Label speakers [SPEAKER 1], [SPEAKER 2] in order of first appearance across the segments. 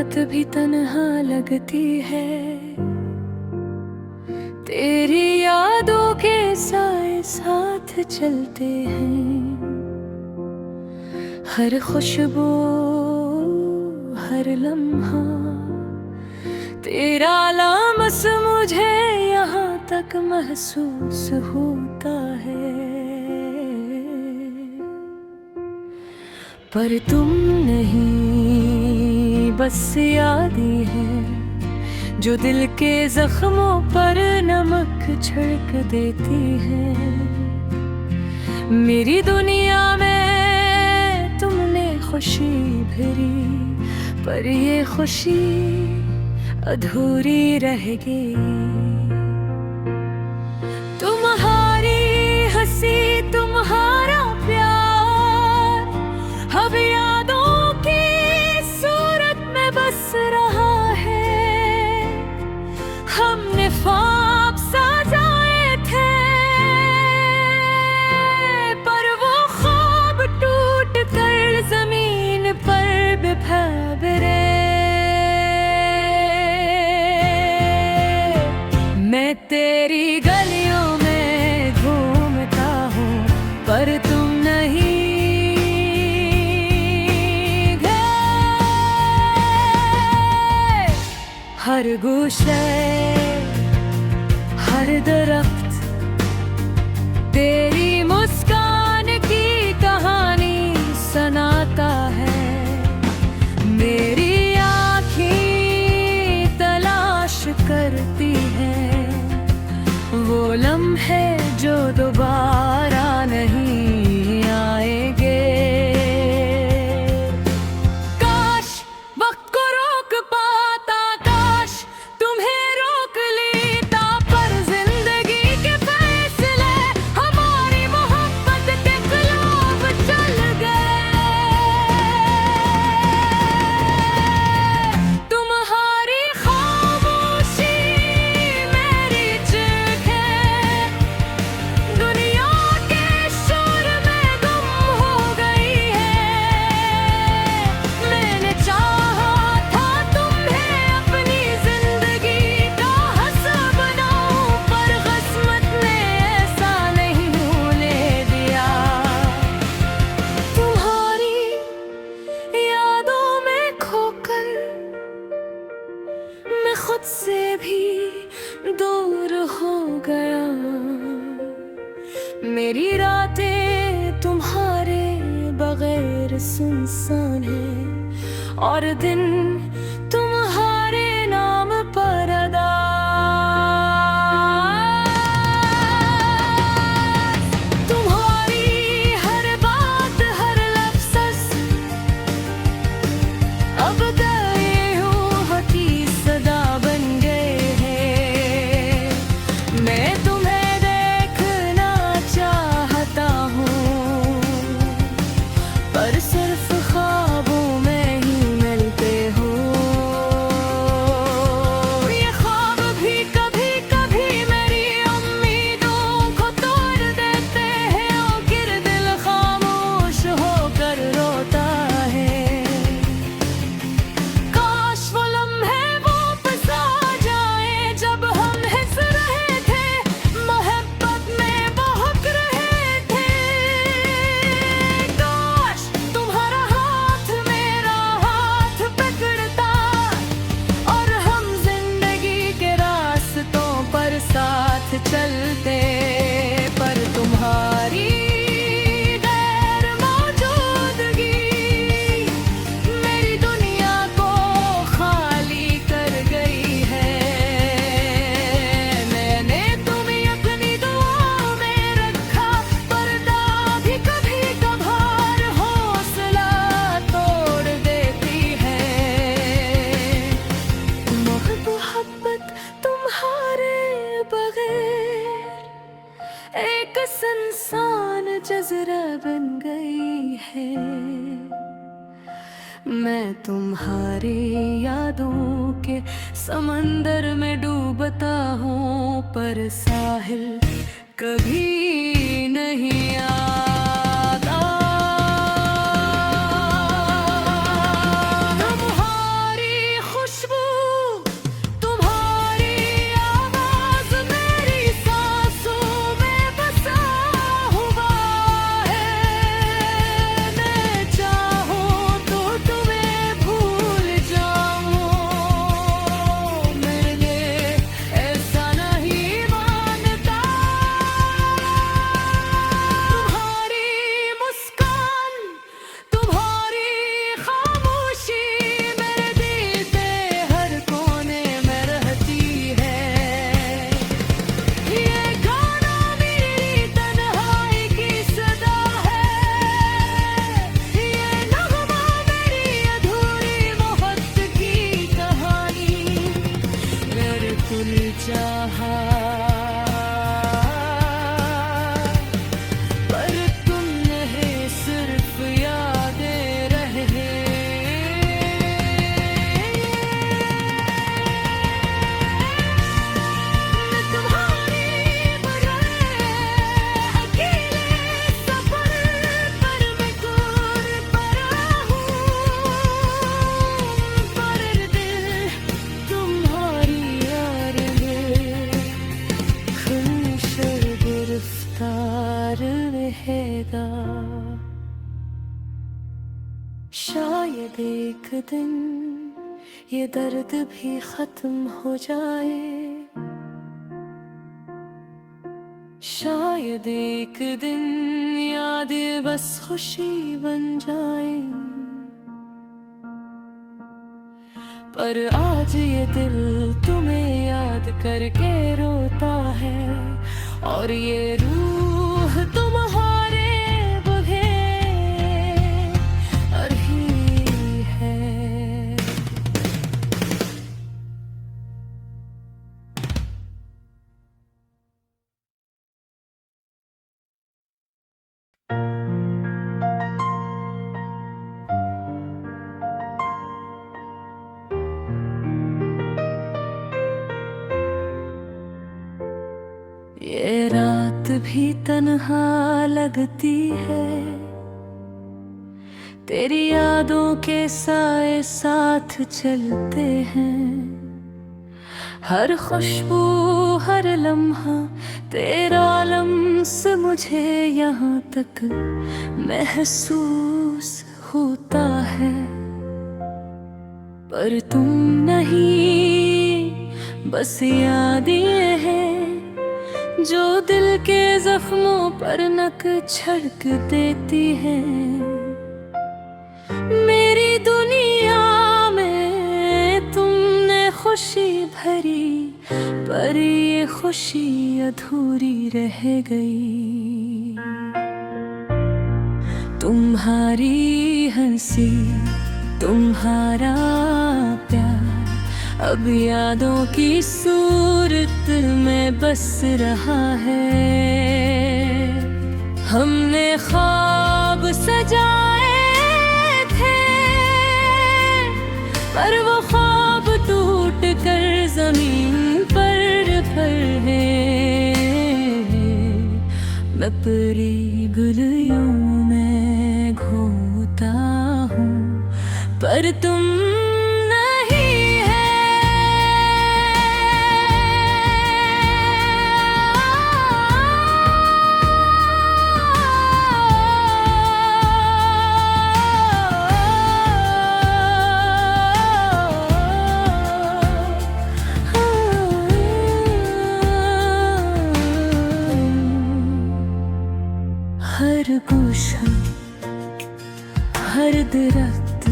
[SPEAKER 1] रात भी तन्हा लगती है, तेरी यादों के साए साथ चलते हैं। हर खुशबू हर लम्हा तेरा लामस मुझे यहाँ तक महसूस होता है। पर तुम नहीं, बस यादें हैं जो दिल के जख्मों पर नमक छिड़क देती हैं। मेरी दुनिया में तुमने खुशी भरी, पर ये खुशी अधूरी रह गई। तुम्हारी हंसी तुम्हारा प्यार अब यादों की सूरत में बस रहा है। हमने ख्वाब सजाए थे, पर वो ख्वाब टूट कर जमीन पर बिखरे। मैं तेरी गलियों में घूमता हूँ, पर तुम नहीं गए। हर गोशे हर दरख्त तेरी मुस्कान की कहानी सुनाता है। मेरी आँखें तलाश करती हैं वो लम्हे जो दोबारा नहीं आएंगे। काश वक्त को रोक पाता, काश तुम्हें रोक लेता, पर जिंदगी के फैसले हमारी मोहब्बत के खिलाफ चल गए। तुम्हारी खामोशी मेरी चीख है, दुनिया के शोर में गुम हो गई है। मैंने चाहा था तुम्हें अपनी जिंदगी का हिस्सा बनाऊं, पर किस्मत ने ऐसा नहीं होने दिया। तुम्हारी यादों में खोकर मैं खुद से भी दूर हो गया। मेरी रातें तुम्हारे बगैर सुनसान है, और दिन तुम्हारे नाम पर अदा। तुम्हारी हर बात हर लफ्ज़ अब गए हो की सदा बन गए हैं। मैं तुम्हें देखना चाहता हूँ, पर सिर्फ ख्वाबों में ही मिलते हो। ये ख्वाब भी कभी कभी मेरी उम्मीदों को तोड़ देते हैं, और गिर दिल खामोश होकर रोता है। काश वो लम्हे वापस आ जाए जब हम हंस रहे थे, मोहब्बत में बहक रहे थे। काश तुम्हारा हाथ मेरा हाथ पकड़ता, और हम जिंदगी के रास्तों पर साथ चलते। पर तुम्हारी गैर मौजूदगी मेरी दुनिया को खाली कर गई है। मैंने तुम्हें अपनी दुआ में रखा, पर्दा भी कभी कभार हौसला तोड़ देती है। मोहब्बत तुम्हारे बगैर एक सुनसान जज़रा बन गई है। मैं तुम्हारी यादों के समंदर में डूबता हूँ, पर साहिल कभी नहीं आता। तुम्हारी बिल्कुल चाहा, पर तुम नहीं सिर्फ यादें रहे। मैं तुम्हारी बगैर अकेले सफर पर मैं गुर पड़ा हूँ, पर दिल तुम्हारी यार में खुलशर गिरफ्तार रहेगा। शायद एक दिन ये दर्द भी खत्म हो जाए, शायद एक दिन याद बस खुशी बन जाए, पर आज ये दिल तुम्हें याद करके रोता है, और ये रूह तुम्हारे बगैर ही है। ये रात भी तन्हा लगती है, तेरी यादों के साए साथ चलते हैं। हर खुशबू हर लम्हा तेरा लम्स मुझे यहाँ तक महसूस होता है, पर तुम नहीं, बस यादें हैं जो दिल के जख्मों पर नक छिड़क देती है। मेरी दुनिया में तुमने खुशी भरी, पर ये खुशी अधूरी रह गई। तुम्हारी हंसी तुम्हारा प्यार अब यादों की सूरत में बस रहा है। हमने ख्वाब सजाए थे, पर वो ख्वाब टूट कर जमीन पर है। मैं परी गलियों में घूमता हूँ, पर तुम हर गुलशन हर दरख्त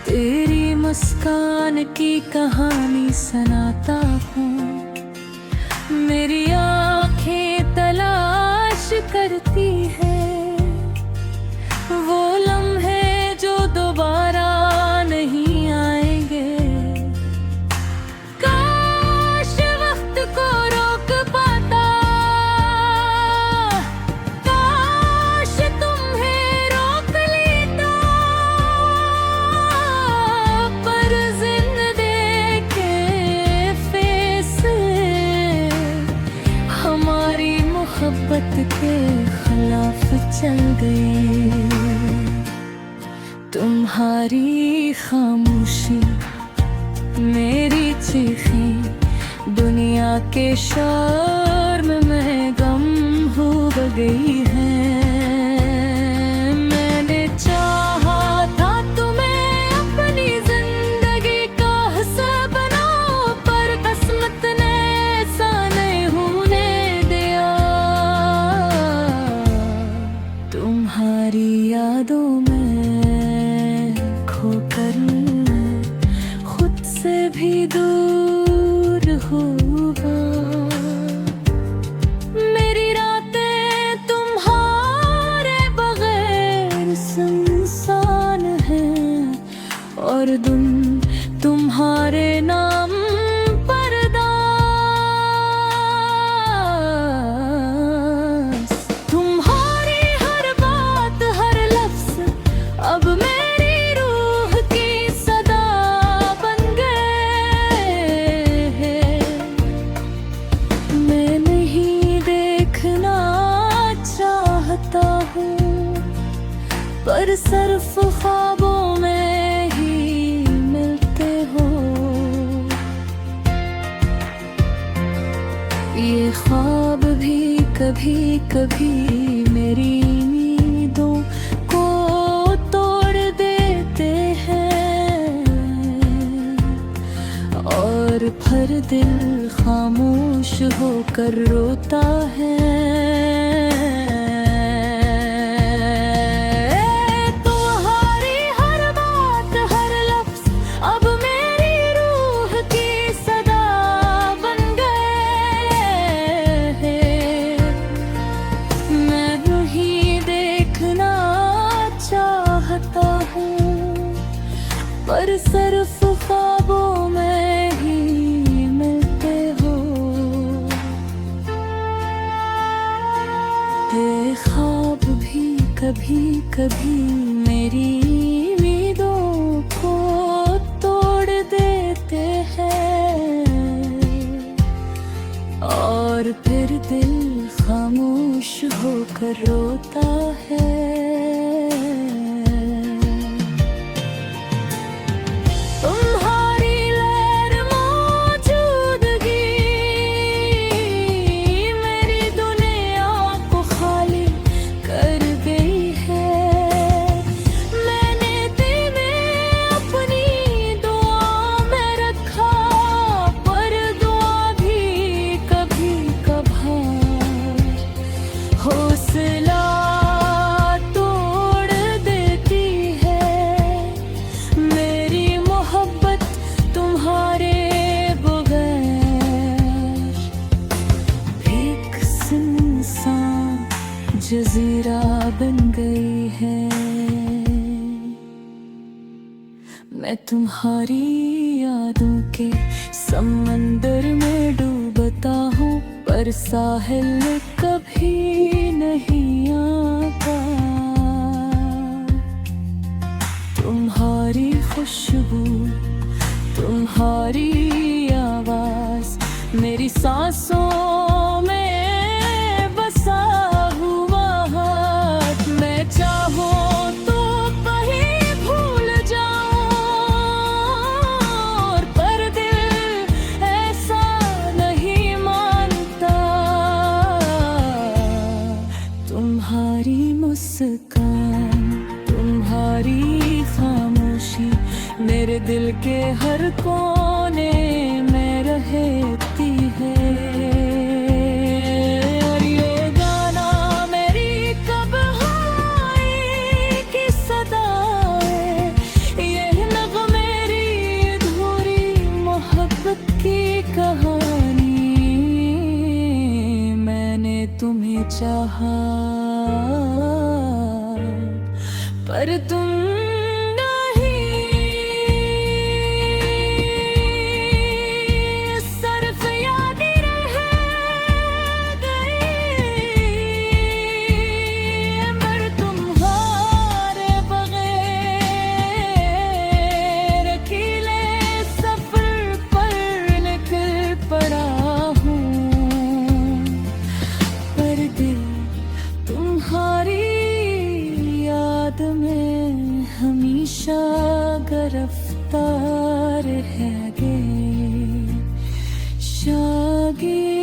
[SPEAKER 1] तेरी मुस्कान की कहानी सुनाता हूँ। मेरी आँखें तलाश करती है वो लम्हे जो दोबारा नहीं आएंगे। काश वक्त को रोक पाता, काश तुम्हें रोक लेता, पर जिंदगी के फैसले हमारी मोहब्बत के खिलाफ चल गए। तुम्हारी खामोशी मेरी चीखें दुनिया के शोर में महगम हो गई है। मैंने चाहा था तुम्हें अपनी जिंदगी का हिस्सा बनाओ, पर किस्मत ने ऐसा नहीं होने दिया। तुम्हारी यादों में खोकर खुद से भी दूर होगा। मेरी रातें तुम्हारे बगैर सुनसान हैं, और तुम तुम्हारे नाम सिर्फ ख्वाबों में ही मिलते हो। ये ख्वाब भी कभी कभी मेरी उम्मीदों को तोड़ देते हैं, और फिर दिल खामोश होकर रोता है। तुम्हारी हर बात हर लफ्ज अब मेरी रूह की सदा बन गए हैं। मैं नहीं देखना चाहता हूँ, पर सिर्फ ख्वाबों में ही मिलते हो। ये ख्वाब भी कभी कभी मेरी उम्मीदों को तोड़ देते हैं, और फिर दिल खामोश होकर रोता है। तुम्हारी लहर मौजूदगी मेरी दुनिया को खाली कर गई है। मैंने तुम्हें अपनी दुआ में रखा, पर दुआ भी कभी कभार हौसला तोड़ देती है। मेरी मोहब्बत तुम्हारे बगैर एक सुनसान जजीरा बन गई है। मैं तुम्हारी यादों के समंदर में डूबता हूँ, पर साहिल कभी नहीं आता। तुम्हारी खुशबू तुम्हारी आवाज मेरी सांसों में बसा हुआ हाथ। मैं चाहूं तो कहीं भूल जाऊं, पर दिल ऐसा नहीं मानता। तुम्हारी मुस्कान तुम्हारी खामोशी मेरे दिल के हर कोने में रहती है। और ये गाना मेरी कब हवाई की सदा है, ये नग़्मा मेरी अधूरी मोहब्बत की कहानी। मैंने तुम्हें चाहा, पर तुम में हमेशा गिरफ्तार है गे शागिर।